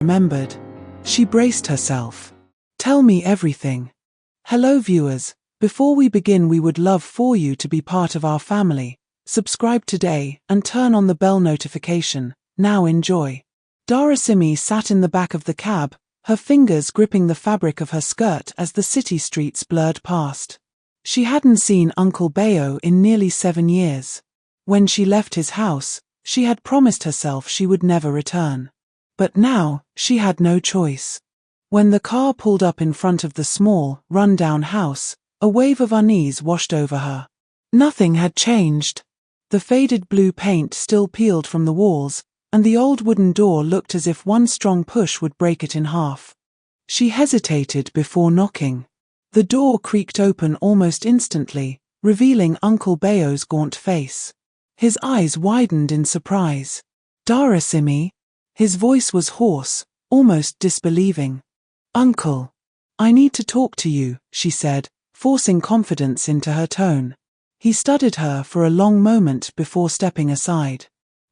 remembered. She braced herself. Tell me everything. Hello viewers, before we begin we would love for you to be part of our family. Subscribe today and turn on the bell notification. Now enjoy. Darasimi sat in the back of the cab, her fingers gripping the fabric of her skirt as the city streets blurred past. She hadn't seen Uncle Bayo in nearly 7 years. When she left his house, she had promised herself she would never return. But now, she had no choice. When the car pulled up in front of the small, run-down house, a wave of unease washed over her. Nothing had changed. The faded blue paint still peeled from the walls, and the old wooden door looked as if one strong push would break it in half. She hesitated before knocking. The door creaked open almost instantly, revealing Uncle Bayo's gaunt face. His eyes widened in surprise. Darasimi? His voice was hoarse, almost disbelieving. Uncle, I need to talk to you, she said, forcing confidence into her tone. He studied her for a long moment before stepping aside.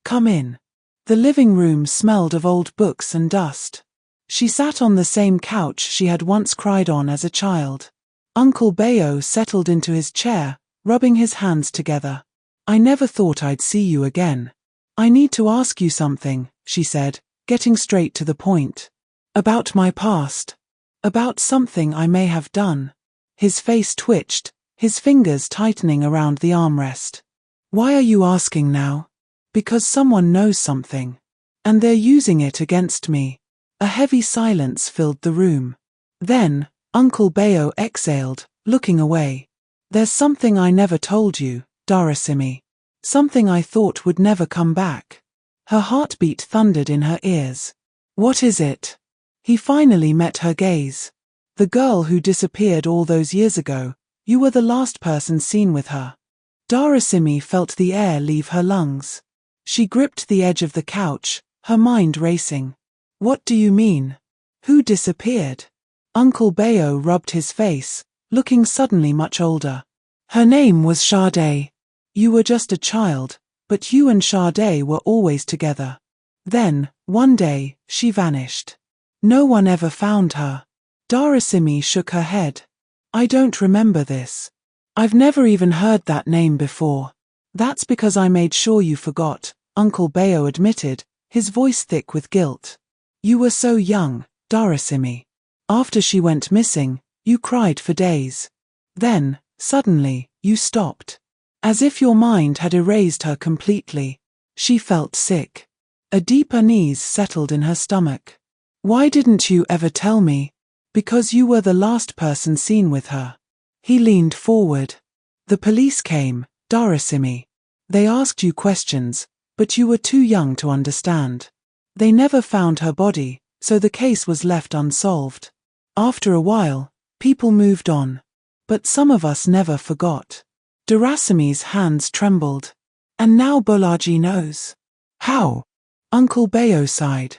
Come in. The living room smelled of old books and dust. She sat on the same couch she had once cried on as a child. Uncle Bayo settled into his chair, rubbing his hands together. I never thought I'd see you again. I need to ask you something, she said, getting straight to the point. About my past. About something I may have done. His face twitched, his fingers tightening around the armrest. Why are you asking now? Because someone knows something. And they're using it against me. A heavy silence filled the room. Then, Uncle Bayo exhaled, looking away. There's something I never told you, Darasimi. Something I thought would never come back. Her heartbeat thundered in her ears. What is it? He finally met her gaze. The girl who disappeared all those years ago, you were the last person seen with her. Darasimi felt the air leave her lungs. She gripped the edge of the couch, her mind racing. What do you mean? Who disappeared? Uncle Bayo rubbed his face, looking suddenly much older. Her name was Sade. You were just a child, but you and Sade were always together. Then, one day, she vanished. No one ever found her. Darasimi shook her head. I don't remember this. I've never even heard that name before. That's because I made sure you forgot, Uncle Bayo admitted, his voice thick with guilt. You were so young, Darasimi. After she went missing, you cried for days. Then, suddenly, you stopped. As if your mind had erased her completely. She felt sick. A deep unease settled in her stomach. Why didn't you ever tell me? Because you were the last person seen with her. He leaned forward. The police came, Darasimi. They asked you questions, but you were too young to understand. They never found her body, so the case was left unsolved. After a while, people moved on. But some of us never forgot. Darasimi's hands trembled. And now Bolaji knows. How? Uncle Bayo sighed.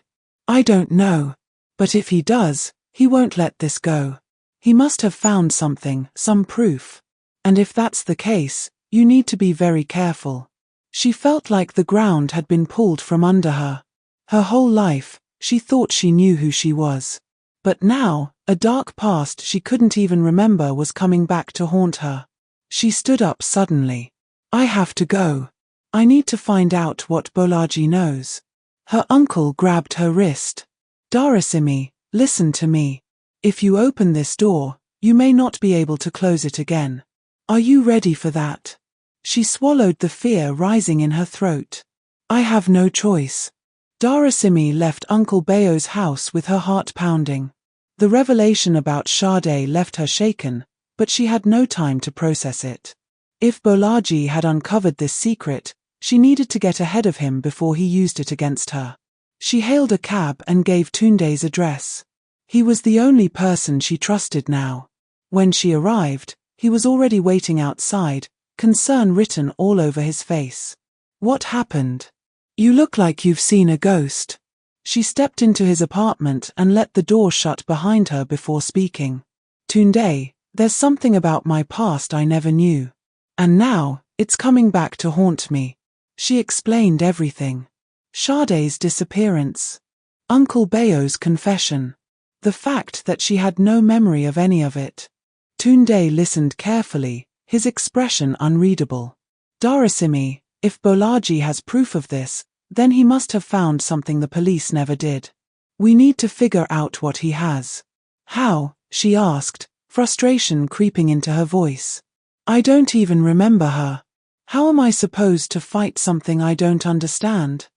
I don't know. But if he does, he won't let this go. He must have found something, some proof. And if that's the case, you need to be very careful. She felt like the ground had been pulled from under her. Her whole life, she thought she knew who she was. But now, a dark past she couldn't even remember was coming back to haunt her. She stood up suddenly. I have to go. I need to find out what Bolaji knows. Her uncle grabbed her wrist. Darasimi, listen to me. If you open this door, you may not be able to close it again. Are you ready for that? She swallowed the fear rising in her throat. I have no choice. Darasimi left Uncle Bayo's house with her heart pounding. The revelation about Sade left her shaken, but she had no time to process it. If Bolaji had uncovered this secret, she needed to get ahead of him before he used it against her. She hailed a cab and gave Tunde's address. He was the only person she trusted now. When she arrived, he was already waiting outside, concern written all over his face. What happened? You look like you've seen a ghost. She stepped into his apartment and let the door shut behind her before speaking. Tunde, there's something about my past I never knew. And now, it's coming back to haunt me. She explained everything. Sade's disappearance. Uncle Bayo's confession. The fact that she had no memory of any of it. Tunde listened carefully, his expression unreadable. Darasimi, if Bolaji has proof of this, then he must have found something the police never did. We need to figure out what he has. How? She asked, frustration creeping into her voice. I don't even remember her. How am I supposed to fight something I don't understand?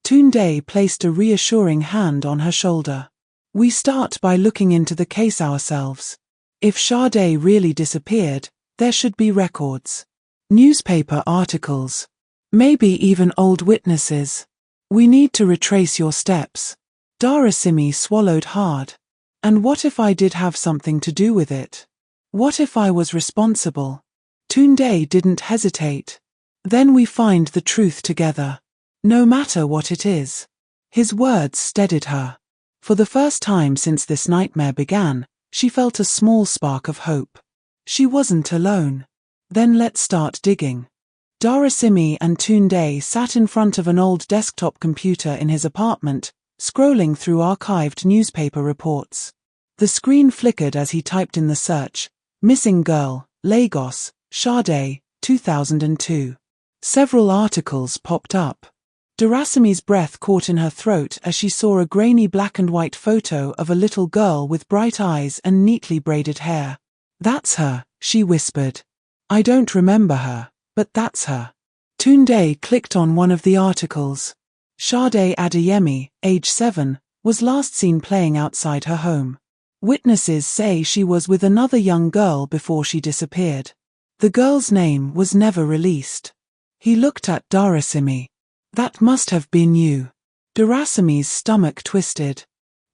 Tunde placed a reassuring hand on her shoulder. We start by looking into the case ourselves. If Sade really disappeared, there should be records. Newspaper articles. Maybe even old witnesses. We need to retrace your steps. Darasimi swallowed hard. And what if I did have something to do with it? What if I was responsible? Tunde didn't hesitate. Then we find the truth together. No matter what it is. His words steadied her. For the first time since this nightmare began, she felt a small spark of hope. She wasn't alone. Then let's start digging. Darasimi and Tunde sat in front of an old desktop computer in his apartment, scrolling through archived newspaper reports. The screen flickered as he typed in the search, Missing Girl, Lagos, Sade, 2002. Several articles popped up. Darasimi's breath caught in her throat as she saw a grainy black and white photo of a little girl with bright eyes and neatly braided hair. That's her, she whispered. I don't remember her, but that's her. Tunde clicked on one of the articles. Sade Adeyemi, age 7, was last seen playing outside her home. Witnesses say she was with another young girl before she disappeared. The girl's name was never released. He looked at Darasimi. That must have been you. Darasimi's stomach twisted.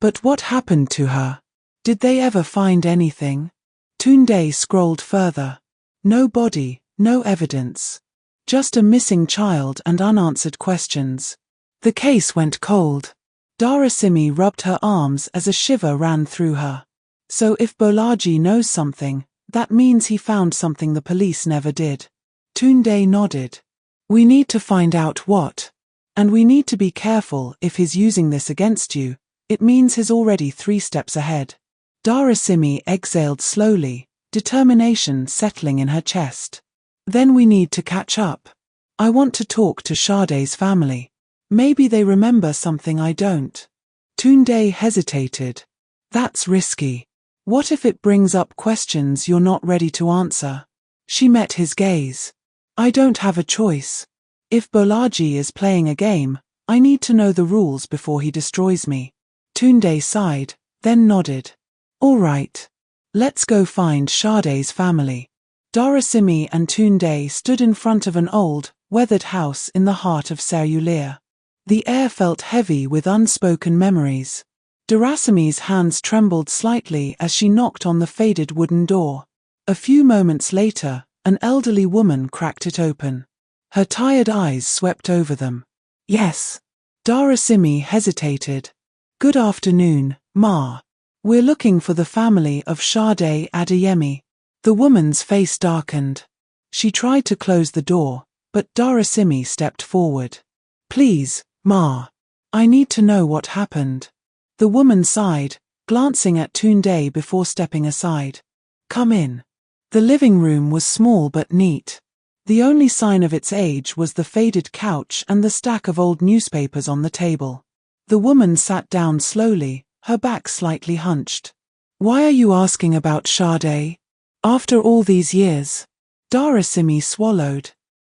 But what happened to her? Did they ever find anything? Tunde scrolled further. No body, no evidence. Just a missing child and unanswered questions. The case went cold. Darasimi rubbed her arms as a shiver ran through her. So if Bolaji knows something, that means he found something the police never did. Tunde nodded. We need to find out what. And we need to be careful. If he's using this against you, it means he's already 3 steps ahead. Darasimi exhaled slowly, determination settling in her chest. Then we need to catch up. I want to talk to Sade's family. Maybe they remember something I don't. Tunde hesitated. That's risky. What if it brings up questions you're not ready to answer? She met his gaze. I don't have a choice. If Bolaji is playing a game, I need to know the rules before he destroys me. Tunde sighed, then nodded. All right. Let's go find Sade's family. Darasimi and Tunde stood in front of an old, weathered house in the heart of Serulere. The air felt heavy with unspoken memories. Darasimi's hands trembled slightly as she knocked on the faded wooden door. A few moments later, an elderly woman cracked it open. Her tired eyes swept over them. Yes. Darasimi hesitated. Good afternoon, Ma. We're looking for the family of Sade Adeyemi. The woman's face darkened. She tried to close the door, but Darasimi stepped forward. Please, Ma. I need to know what happened. The woman sighed, glancing at Tunde before stepping aside. Come in. The living room was small but neat. The only sign of its age was the faded couch and the stack of old newspapers on the table. The woman sat down slowly, her back slightly hunched. Why are you asking about Sade? After all these years? Darasimi swallowed.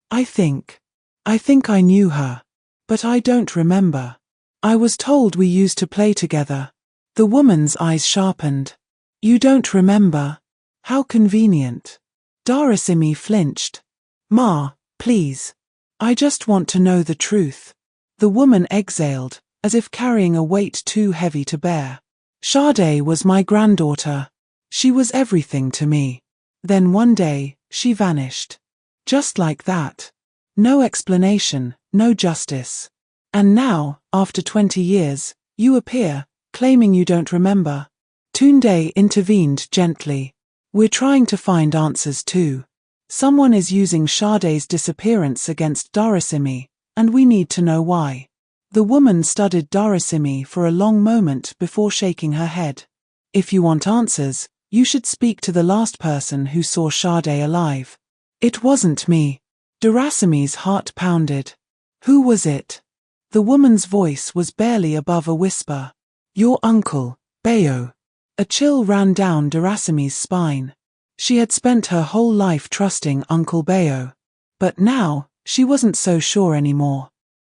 I think I knew her. But I don't remember. I was told we used to play together. The woman's eyes sharpened. You don't remember? How convenient. Darasimi flinched. Ma, please. I just want to know the truth. The woman exhaled, as if carrying a weight too heavy to bear. Sade was my granddaughter. She was everything to me. Then one day, she vanished. Just like that. No explanation, no justice. And now, after 20 years, you appear, claiming you don't remember. Tunde intervened gently. We're trying to find answers too. Someone is using Sade's disappearance against Darasimi, and we need to know why. The woman studied Darasimi for a long moment before shaking her head. If you want answers, you should speak to the last person who saw Sade alive. It wasn't me. Darasimi's heart pounded. Who was it? The woman's voice was barely above a whisper. Your uncle, Bayo. A chill ran down Darasimi's spine. She had spent her whole life trusting Uncle Bayo. But now, she wasn't so sure anymore.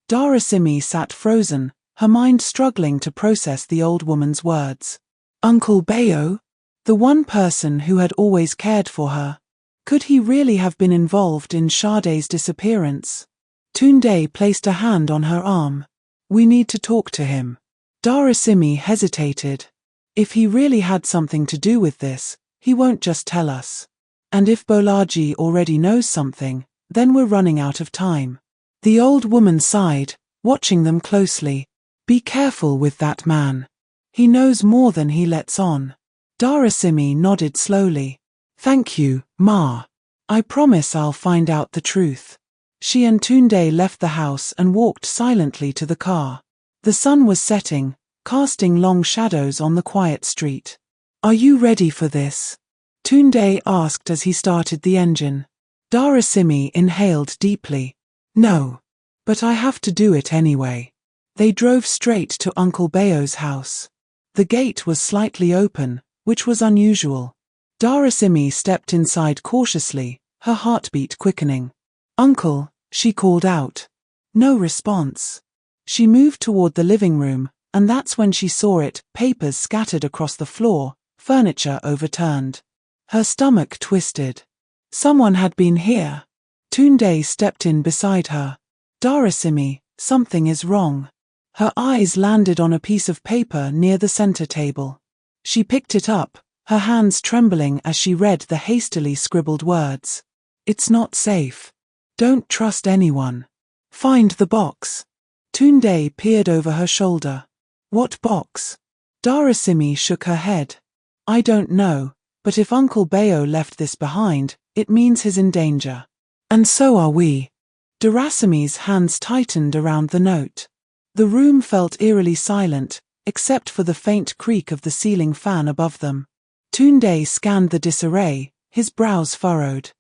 Darasimi sat frozen, her mind struggling to process the old woman's words. Uncle Bayo? The one person who had always cared for her. Could he really have been involved in Sade's disappearance? Tunde placed a hand on her arm. We need to talk to him. Darasimi hesitated. If he really had something to do with this, he won't just tell us. And if Bolaji already knows something, then we're running out of time. The old woman sighed, watching them closely. Be careful with that man. He knows more than he lets on. Darasimi nodded slowly. Thank you, Ma. I promise I'll find out the truth. She and Tunde left the house and walked silently to the car. The sun was setting, casting long shadows on the quiet street. Are you ready for this? Tunde asked as he started the engine. Darasimi inhaled deeply. No. But I have to do it anyway. They drove straight to Uncle Bayo's house. The gate was slightly open, which was unusual. Darasimi stepped inside cautiously, her heartbeat quickening. Uncle, she called out. No response. She moved toward the living room, and that's when she saw it, papers scattered across the floor, furniture overturned. Her stomach twisted. Someone had been here. Tunde stepped in beside her. Darasimi, something is wrong. Her eyes landed on a piece of paper near the center table. She picked it up, her hands trembling as she read the hastily scribbled words. It's not safe. Don't trust anyone. Find the box. Tunde peered over her shoulder. What box? Darasimi shook her head. I don't know, but if Uncle Bayo left this behind, it means he's in danger. And so are we. Darasimi's hands tightened around the note. The room felt eerily silent, except for the faint creak of the ceiling fan above them. Tunde scanned the disarray, his brows furrowed.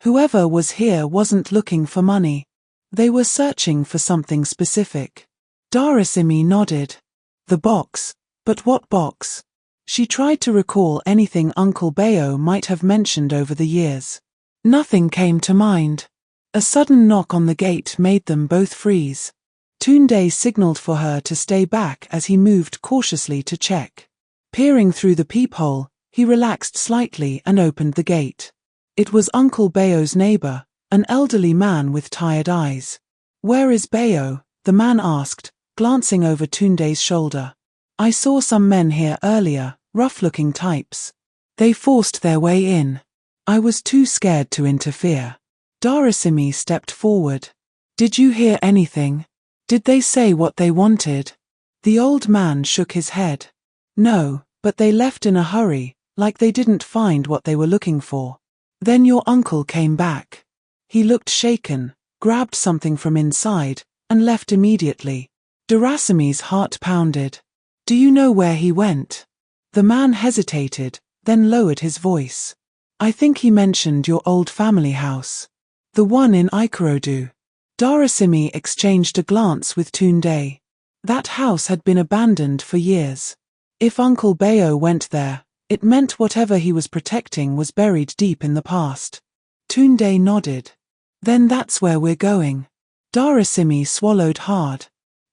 Whoever was here wasn't looking for money. They were searching for something specific. Darasimi nodded. The box. But what box? She tried to recall anything Uncle Bayo might have mentioned over the years. Nothing came to mind. A sudden knock on the gate made them both freeze. Tunde signaled for her to stay back as he moved cautiously to check. Peering through the peephole, he relaxed slightly and opened the gate. It was Uncle Bayo's neighbor, an elderly man with tired eyes. Where is Bayo? The man asked, glancing over Tunde's shoulder. I saw some men here earlier, rough-looking types. They forced their way in. I was too scared to interfere. Darasimi stepped forward. Did you hear anything? Did they say what they wanted? The old man shook his head. No, but they left in a hurry, like they didn't find what they were looking for. Then your uncle came back. He looked shaken, grabbed something from inside, and left immediately. Darasimi's heart pounded. Do you know where he went? The man hesitated, then lowered his voice. I think he mentioned your old family house. The one in Ikorodu. Darasimi exchanged a glance with Tunde. That house had been abandoned for years. If Uncle Bayo went there, it meant whatever he was protecting was buried deep in the past. Tunde nodded. Then that's where we're going. Darasimi swallowed hard.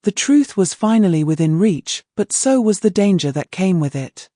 The truth was finally within reach, but so was the danger that came with it.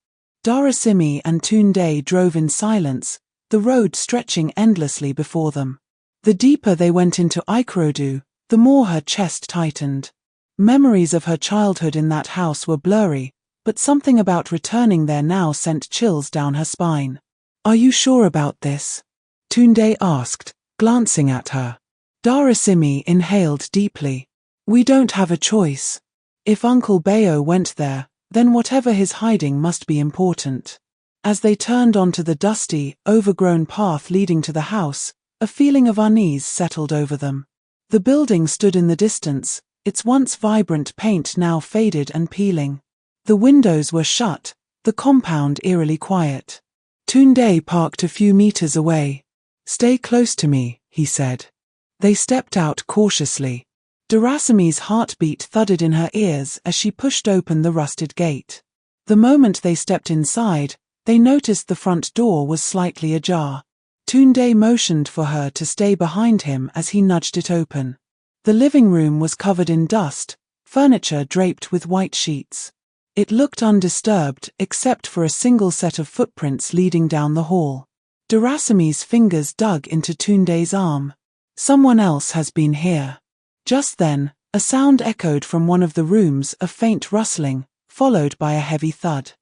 Darasimi and Tunde drove in silence, the road stretching endlessly before them. The deeper they went into Ikorodu, the more her chest tightened. Memories of her childhood in that house were blurry, but something about returning there now sent chills down her spine. Are you sure about this? Tunde asked, glancing at her. Darasimi inhaled deeply. We don't have a choice. If Uncle Bayo went there, then whatever he's hiding must be important. As they turned onto the dusty, overgrown path leading to the house, a feeling of unease settled over them. The building stood in the distance, its once vibrant paint now faded and peeling. The windows were shut, the compound eerily quiet. Tunde parked a few meters away. "Stay close to me," he said. They stepped out cautiously. Dorasimi's heartbeat thudded in her ears as she pushed open the rusted gate. The moment they stepped inside, they noticed the front door was slightly ajar. Tunde motioned for her to stay behind him as he nudged it open. The living room was covered in dust, furniture draped with white sheets. It looked undisturbed except for a single set of footprints leading down the hall. Dorasimi's fingers dug into Tunde's arm. "Someone else has been here." Just then, a sound echoed from one of the rooms, a faint rustling, followed by a heavy thud.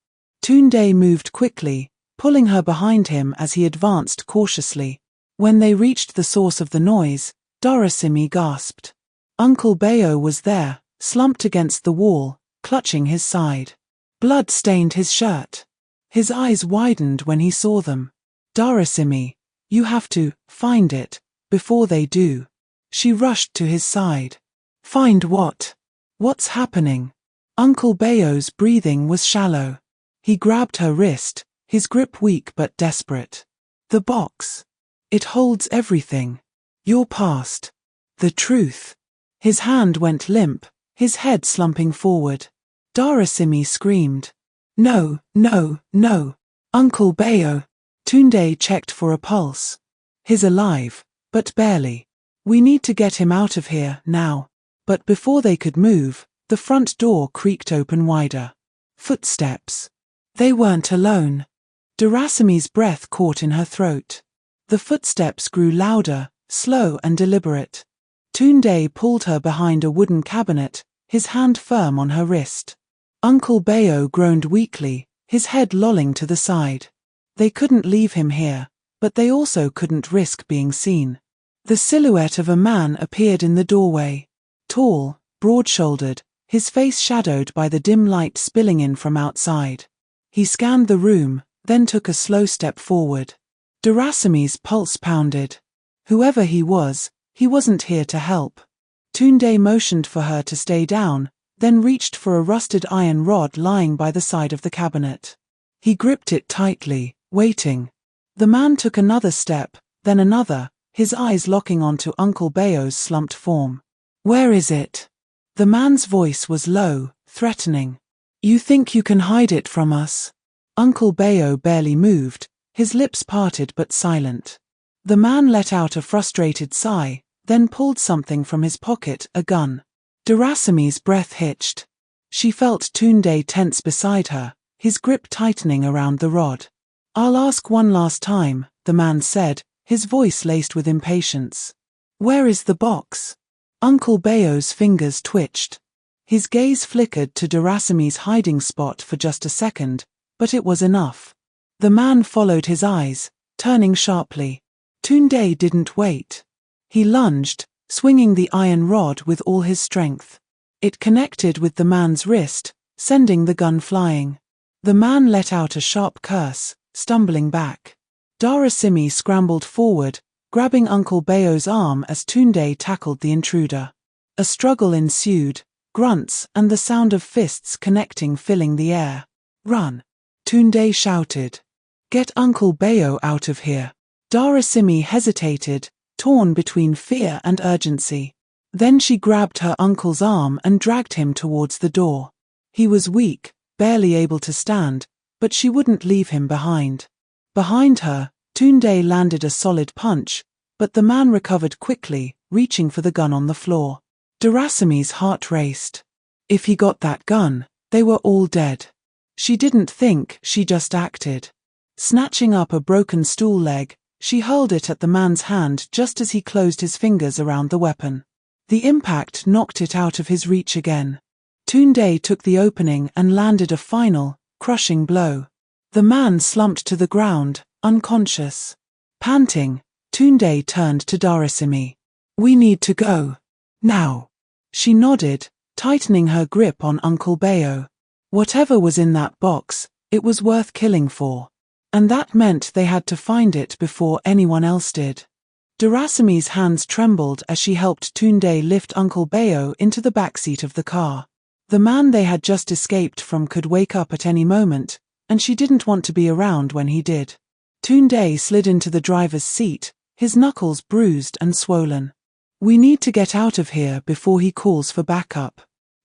Tunde moved quickly, pulling her behind him as he advanced cautiously. When they reached the source of the noise, Dorasimi gasped. Uncle Bayo was there, slumped against the wall, clutching his side. Blood stained his shirt. His eyes widened when he saw them. "Dorasimi, you have to find it before they do." She rushed to his side. "Find what? What's happening?" Uncle Bayo's breathing was shallow. He grabbed her wrist, his grip weak but desperate. "The box. It holds everything. Your past. The truth." His hand went limp, his head slumping forward. Dorasimi screamed. "No, no, no. Uncle Bayo." Tunde checked for a pulse. "He's alive, but barely. We need to get him out of here, now." But before they could move, the front door creaked open wider. Footsteps. They weren't alone. Dorasimi's breath caught in her throat. The footsteps grew louder, slow and deliberate. Tunde pulled her behind a wooden cabinet, his hand firm on her wrist. Uncle Bayo groaned weakly, his head lolling to the side. They couldn't leave him here, but they also couldn't risk being seen. The silhouette of a man appeared in the doorway. Tall, broad-shouldered, his face shadowed by the dim light spilling in from outside. He scanned the room, then took a slow step forward. Dorasimi's pulse pounded. Whoever he wasn't here to help. Tunde motioned for her to stay down, then reached for a rusted iron rod lying by the side of the cabinet. He gripped it tightly, waiting. The man took another step, then another, his eyes locking onto Uncle Bayo's slumped form. "Where is it?" The man's voice was low, threatening. "You think you can hide it from us?" Uncle Bayo barely moved, his lips parted but silent. The man let out a frustrated sigh, then pulled something from his pocket, a gun. Dorasimi's breath hitched. She felt Tunde tense beside her, his grip tightening around the rod. "I'll ask one last time," the man said, his voice laced with impatience. "Where is the box?" Uncle Bayo's fingers twitched. His gaze flickered to Dorasimi's hiding spot for just a second, but it was enough. The man followed his eyes, turning sharply. Tunde didn't wait. He lunged, swinging the iron rod with all his strength. It connected with the man's wrist, sending the gun flying. The man let out a sharp curse, stumbling back. Dorasimi scrambled forward, grabbing Uncle Bayo's arm as Tunde tackled the intruder. A struggle ensued, grunts and the sound of fists connecting filling the air. "Run!" Tunde shouted. "Get Uncle Bayo out of here." Dorasimi hesitated, torn between fear and urgency. Then she grabbed her uncle's arm and dragged him towards the door. He was weak, barely able to stand, but she wouldn't leave him behind. Behind her, Tunde landed a solid punch, but the man recovered quickly, reaching for the gun on the floor. Dorasimi's heart raced. If he got that gun, they were all dead. She didn't think, she just acted. Snatching up a broken stool leg, she hurled it at the man's hand just as he closed his fingers around the weapon. The impact knocked it out of his reach again. Tunde took the opening and landed a final, crushing blow. The man slumped to the ground, unconscious. Panting, Tunde turned to Dorasimi. "We need to go. Now." She nodded, tightening her grip on Uncle Bayo. Whatever was in that box, it was worth killing for. And that meant they had to find it before anyone else did. Darasimi's hands trembled as she helped Tunde lift Uncle Bayo into the backseat of the car. The man they had just escaped from could wake up at any moment, and she didn't want to be around when he did. Tunde slid into the driver's seat, his knuckles bruised and swollen. "We need to get out of here before he calls for backup."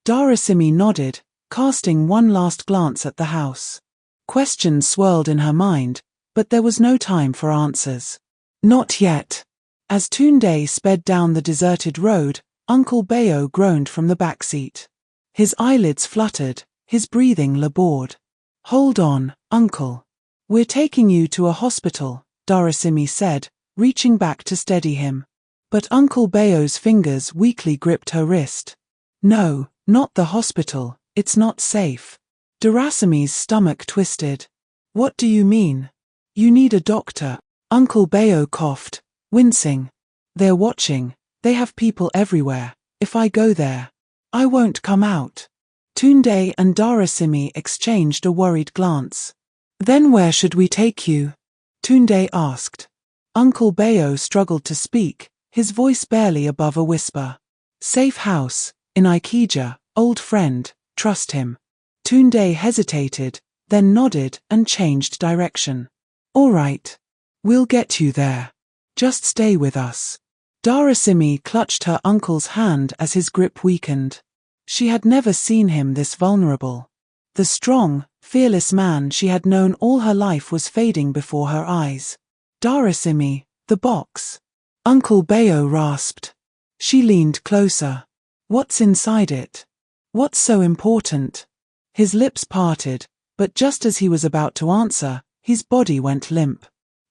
Darasimi nodded, casting one last glance at the house. Questions swirled in her mind, but there was no time for answers. "Not yet." As Tunde sped down the deserted road, Uncle Bayo groaned from the backseat. His eyelids fluttered, his breathing labored. "Hold on, Uncle. We're taking you to a hospital," Darasimi said, reaching back to steady him. But Uncle Bayo's fingers weakly gripped her wrist. "No, not the hospital, it's not safe." Darasimi's stomach twisted. "What do you mean? You need a doctor." Uncle Bayo coughed, wincing. "They're watching, they have people everywhere. If I go there, I won't come out." Tunde and Darasimi exchanged a worried glance. "Then where should we take you?" Tunde asked. Uncle Bayo struggled to speak, his voice barely above a whisper. "Safe house, in Ikeja, old friend, trust him." Tunde hesitated, then nodded and changed direction. "All right. We'll get you there. Just stay with us." Darasimi clutched her uncle's hand as his grip weakened. She had never seen him this vulnerable. The strong, fearless man she had known all her life was fading before her eyes. "Darasimi, the box." Uncle Bayo rasped. She leaned closer. "What's inside it? What's so important?" His lips parted, but just as he was about to answer, his body went limp.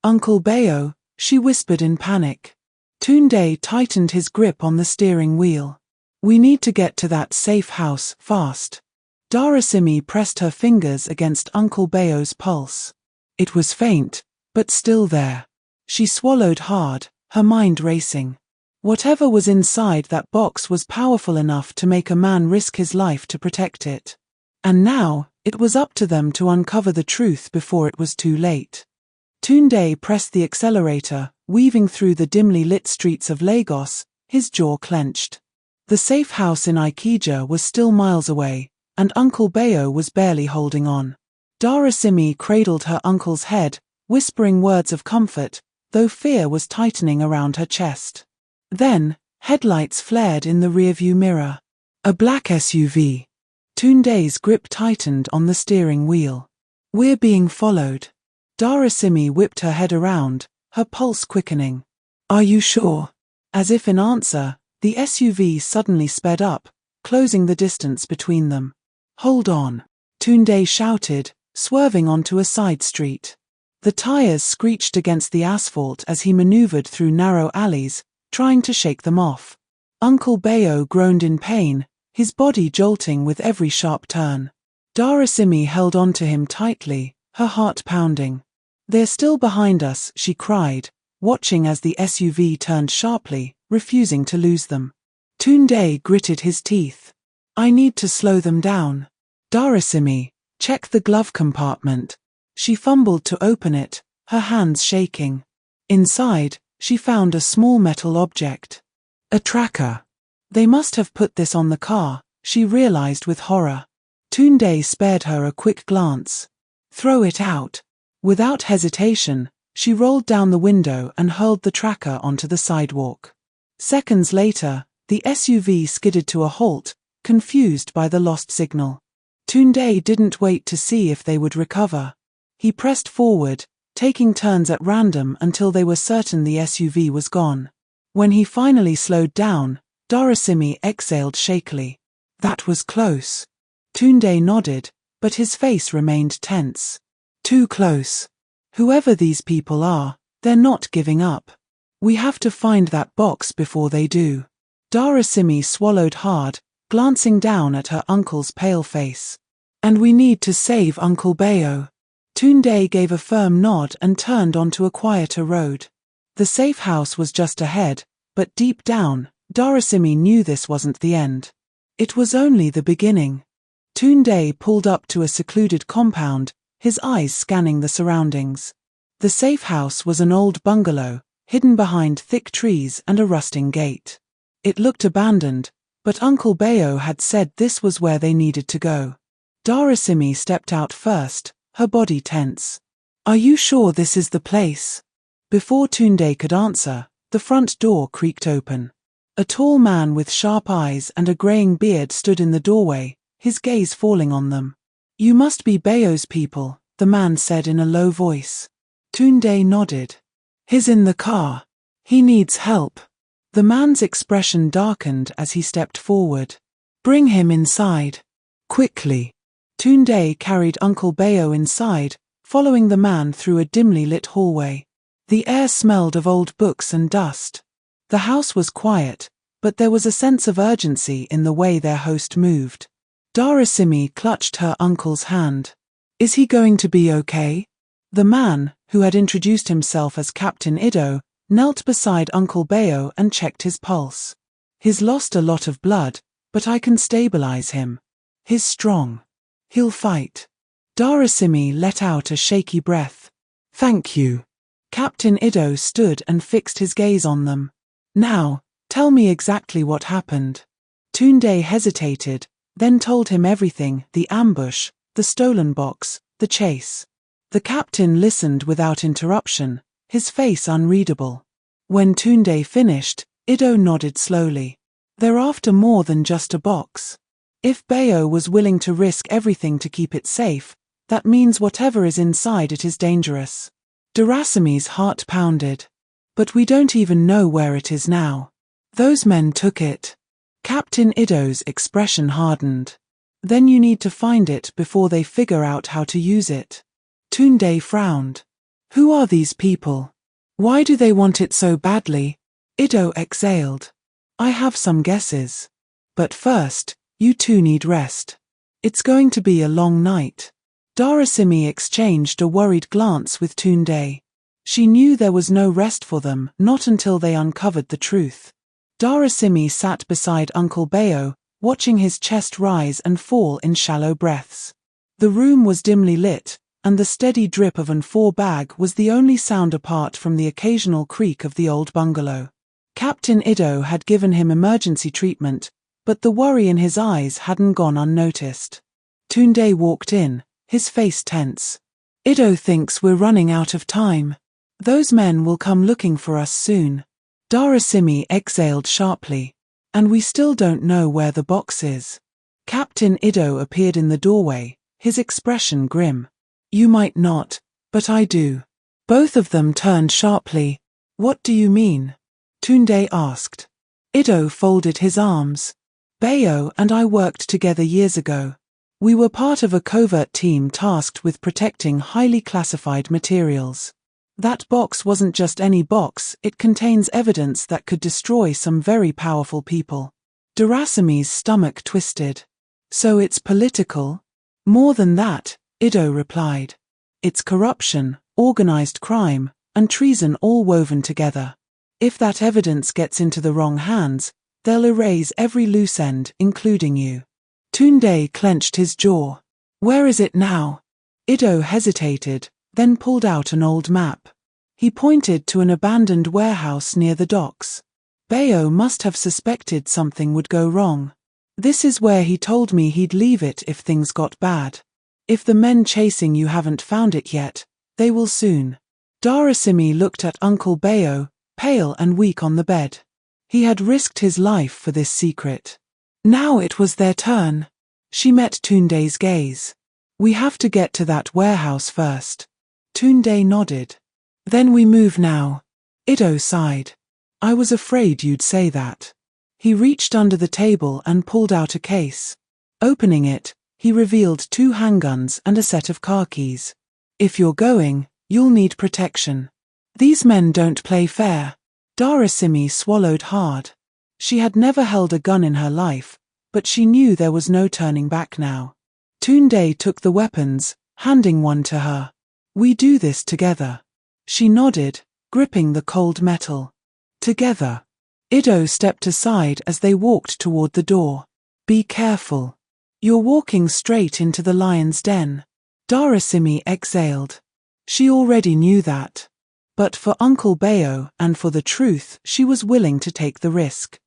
"Uncle Bayo," she whispered in panic. Tunde tightened his grip on the steering wheel. "We need to get to that safe house, fast." Darasimi pressed her fingers against Uncle Bayo's pulse. It was faint, but still there. She swallowed hard, her mind racing. Whatever was inside that box was powerful enough to make a man risk his life to protect it. And now, it was up to them to uncover the truth before it was too late. Tunde pressed the accelerator, weaving through the dimly lit streets of Lagos, his jaw clenched. The safe house in Ikeja was still miles away, and Uncle Bayo was barely holding on. Darasimi cradled her uncle's head, whispering words of comfort, though fear was tightening around her chest. Then, headlights flared in the rearview mirror. A black SUV. Tunde's grip tightened on the steering wheel. "We're being followed." Darasimi whipped her head around, her pulse quickening. "Are you sure?" As if in answer, the SUV suddenly sped up, closing the distance between them. "Hold on," Tunde shouted, swerving onto a side street. The tires screeched against the asphalt as he maneuvered through narrow alleys, trying to shake them off. Uncle Bayo groaned in pain, his body jolting with every sharp turn. Darasimi held on to him tightly, her heart pounding. "They're still behind us," she cried, watching as the SUV turned sharply, refusing to lose them. Tunde gritted his teeth. "I need to slow them down." "Darasimi, check the glove compartment." She fumbled to open it, her hands shaking. Inside, she found a small metal object. A tracker. They must have put this on the car, she realized with horror. Tunde spared her a quick glance. "Throw it out." Without hesitation, she rolled down the window and hurled the tracker onto the sidewalk. Seconds later, the SUV skidded to a halt, confused by the lost signal. Tunde didn't wait to see if they would recover. He pressed forward, taking turns at random until they were certain the SUV was gone. When he finally slowed down, Darasimi exhaled shakily. "That was close." Tunde nodded, but his face remained tense. "Too close. Whoever these people are, they're not giving up. We have to find that box before they do." Darasimi swallowed hard, glancing down at her uncle's pale face. "And we need to save Uncle Bayo." Tunde gave a firm nod and turned onto a quieter road. The safe house was just ahead, but deep down, Darasimi knew this wasn't the end. It was only the beginning. Tunde pulled up to a secluded compound, his eyes scanning the surroundings. The safe house was an old bungalow, hidden behind thick trees and a rusting gate. It looked abandoned, but Uncle Bayo had said this was where they needed to go. Darasimi stepped out first, her body tense. "Are you sure this is the place?" Before Tunde could answer, the front door creaked open. A tall man with sharp eyes and a graying beard stood in the doorway, his gaze falling on them. "You must be Bayo's people," the man said in a low voice. Tunde nodded. "He's in the car. He needs help." The man's expression darkened as he stepped forward. "Bring him inside. Quickly." Tunde carried Uncle Bayo inside, following the man through a dimly lit hallway. The air smelled of old books and dust. The house was quiet, but there was a sense of urgency in the way their host moved. Darasimi clutched her uncle's hand. "Is he going to be okay?" The man, who had introduced himself as Captain Ido, knelt beside Uncle Bayo and checked his pulse. "He's lost a lot of blood, but I can stabilize him. He's strong. He'll fight." Darasimi let out a shaky breath. "Thank you." Captain Ido stood and fixed his gaze on them. "Now, tell me exactly what happened." Tunde hesitated, then told him everything: the ambush, the stolen box, the chase. The captain listened without interruption, his face unreadable. When Tunde finished, Ido nodded slowly. "They're after more than just a box. If Bayo was willing to risk everything to keep it safe, that means whatever is inside it is dangerous." Darasimi's heart pounded. "But we don't even know where it is now. Those men took it." Captain Ido's expression hardened. "Then you need to find it before they figure out how to use it." Tunde frowned. "Who are these people? Why do they want it so badly?" Ido exhaled. "I have some guesses. But first, you two need rest. It's going to be a long night." Darasimi exchanged a worried glance with Tunde. She knew there was no rest for them, not until they uncovered the truth. Darasimi sat beside Uncle Bayo, watching his chest rise and fall in shallow breaths. The room was dimly lit, and the steady drip of an four bag was the only sound apart from the occasional creak of the old bungalow. Captain Ido had given him emergency treatment, but the worry in his eyes hadn't gone unnoticed. Tunde walked in, his face tense. "Ido thinks we're running out of time. Those men will come looking for us soon." Darasimi exhaled sharply. "And we still don't know where the box is." Captain Ido appeared in the doorway, his expression grim. "You might not, but I do." Both of them turned sharply. "What do you mean?" Tunde asked. Ido folded his arms. "Bayo and I worked together years ago. We were part of a covert team tasked with protecting highly classified materials. That box wasn't just any box, it contains evidence that could destroy some very powerful people." Darasimi's stomach twisted. "So it's political?" "More than that," Ido replied. "It's corruption, organized crime, and treason all woven together. If that evidence gets into the wrong hands, they'll erase every loose end, including you." Tunde clenched his jaw. "Where is it now?" Ido hesitated, then pulled out an old map. He pointed to an abandoned warehouse near the docks. "Bayo must have suspected something would go wrong. This is where he told me he'd leave it if things got bad. If the men chasing you haven't found it yet, they will soon." Darasimi looked at Uncle Bayo, pale and weak on the bed. He had risked his life for this secret. Now it was their turn. She met Tunde's gaze. "We have to get to that warehouse first." Tunde nodded. "Then we move now." Ido sighed. "I was afraid you'd say that." He reached under the table and pulled out a case. Opening it, he revealed 2 handguns and a set of car keys. "If you're going, you'll need protection. These men don't play fair." Darasimi swallowed hard. She had never held a gun in her life, but she knew there was no turning back now. Tunde took the weapons, handing one to her. "We do this together." She nodded, gripping the cold metal. "Together." Ido stepped aside as they walked toward the door. "Be careful. You're walking straight into the lion's den." Darasimi exhaled. She already knew that. But for Uncle Bayo and for the truth, she was willing to take the risk.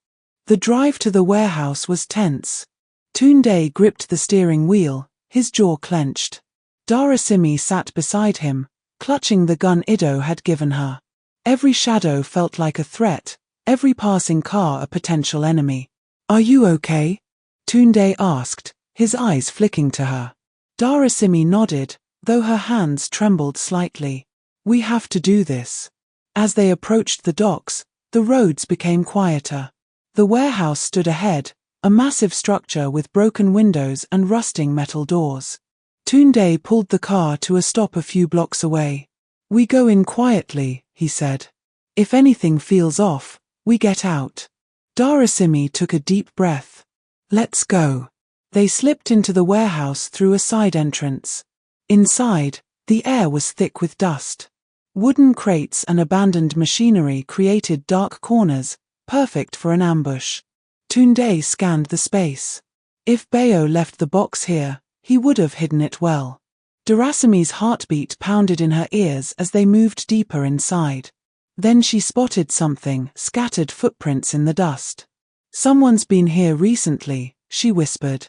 The drive to the warehouse was tense. Tunde gripped the steering wheel, his jaw clenched. Darasimi sat beside him, clutching the gun Ido had given her. Every shadow felt like a threat, every passing car a potential enemy. "Are you okay?" Tunde asked, his eyes flicking to her. Darasimi nodded, though her hands trembled slightly. "We have to do this." As they approached the docks, the roads became quieter. The warehouse stood ahead, a massive structure with broken windows and rusting metal doors. Tunde pulled the car to a stop a few blocks away. "We go in quietly," he said. "If anything feels off, we get out." Darasimi took a deep breath. "Let's go." They slipped into the warehouse through a side entrance. Inside, the air was thick with dust. Wooden crates and abandoned machinery created dark corners, perfect for an ambush. Tunde scanned the space. If Bayo left the box here, he would have hidden it well. Darasimi's heartbeat pounded in her ears as they moved deeper inside. Then she spotted something, scattered footprints in the dust. "Someone's been here recently," she whispered.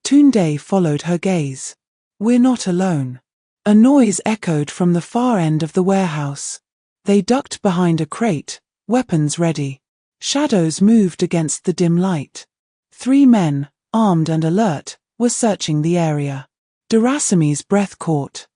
Tunde followed her gaze. "We're not alone." A noise echoed from the far end of the warehouse. They ducked behind a crate, weapons ready. Shadows moved against the dim light. 3 men, armed and alert, were searching the area. Darasimi's breath caught.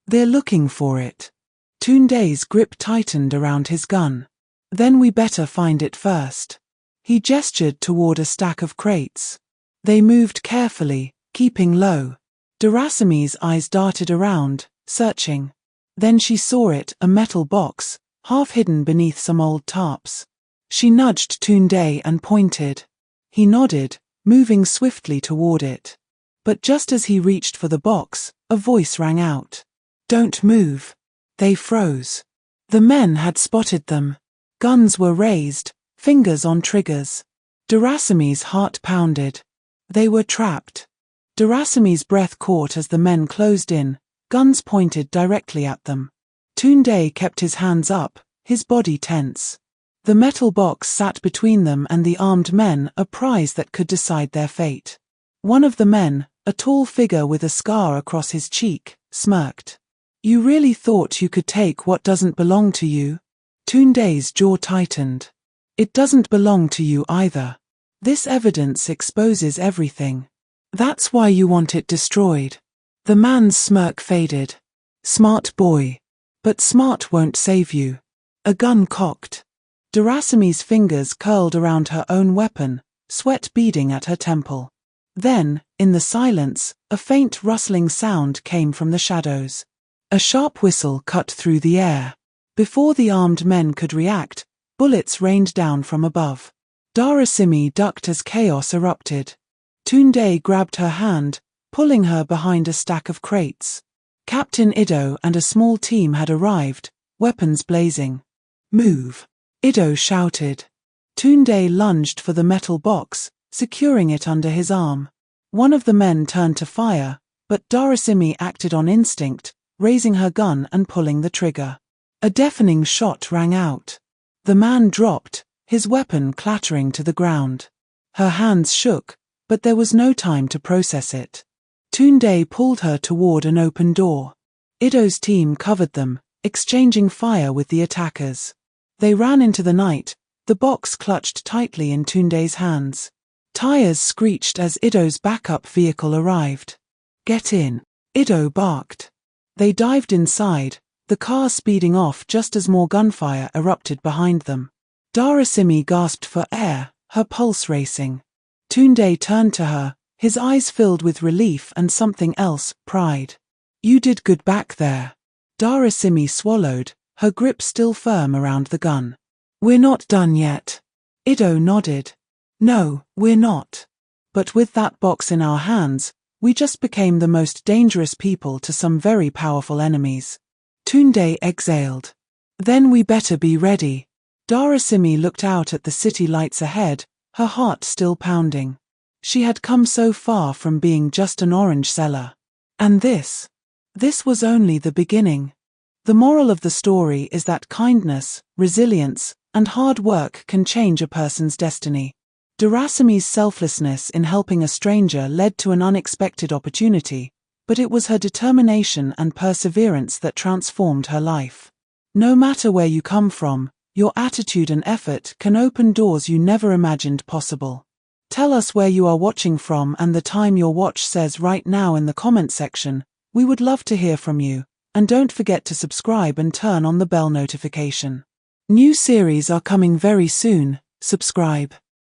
"They're looking for it." Tunde's grip tightened around his gun. "Then we better find it first." He gestured toward a stack of crates. They moved carefully, keeping low. Darasimi's eyes darted around, searching. Then she saw it, a metal box, half hidden beneath some old tarps. She nudged Tunde and pointed. He nodded, moving swiftly toward it. But just as he reached for the box, a voice rang out. "Don't move." They froze. The men had spotted them. Guns were raised, fingers on triggers. Darasimi's heart pounded. They were trapped. Darasimi's breath caught as the men closed in, guns pointed directly at them. Tunde kept his hands up, his body tense. The metal box sat between them and the armed men, a prize that could decide their fate. One of the men, a tall figure with a scar across his cheek, smirked. "You really thought you could take what doesn't belong to you?" Tunde's jaw tightened. "It doesn't belong to you either. This evidence exposes everything. That's why you want it destroyed." The man's smirk faded. "Smart boy. But smart won't save you." A gun cocked. Darasimi's fingers curled around her own weapon, sweat beading at her temple. Then, in the silence, a faint rustling sound came from the shadows. A sharp whistle cut through the air. Before the armed men could react, bullets rained down from above. Darasimi ducked as chaos erupted. Tunde grabbed her hand, pulling her behind a stack of crates. Captain Ido and a small team had arrived, weapons blazing. "Move!" Ido shouted. Tunde lunged for the metal box, securing it under his arm. One of the men turned to fire, but Darasimi acted on instinct, raising her gun and pulling the trigger. A deafening shot rang out. The man dropped, his weapon clattering to the ground. Her hands shook, but there was no time to process it. Tunde pulled her toward an open door. Ido's team covered them, exchanging fire with the attackers. They ran into the night, the box clutched tightly in Tunde's hands. Tires screeched as Ido's backup vehicle arrived. "Get in," Ido barked. They dived inside, the car speeding off just as more gunfire erupted behind them. Darasimi gasped for air, her pulse racing. Tunde turned to her, his eyes filled with relief and something else, pride. "You did good back there." Darasimi swallowed, her grip still firm around the gun. "We're not done yet." Ido nodded. "No, we're not. But with that box in our hands, we just became the most dangerous people to some very powerful enemies." Tunde exhaled. "Then we better be ready." Darasimi looked out at the city lights ahead, her heart still pounding. She had come so far from being just an orange seller. And this was only the beginning. The moral of the story is that kindness, resilience, and hard work can change a person's destiny. Durasami's selflessness in helping a stranger led to an unexpected opportunity, but it was her determination and perseverance that transformed her life. No matter where you come from, your attitude and effort can open doors you never imagined possible. Tell us where you are watching from and the time your watch says right now in the comment section. We would love to hear from you, and don't forget to subscribe and turn on the bell notification. New series are coming very soon. Subscribe.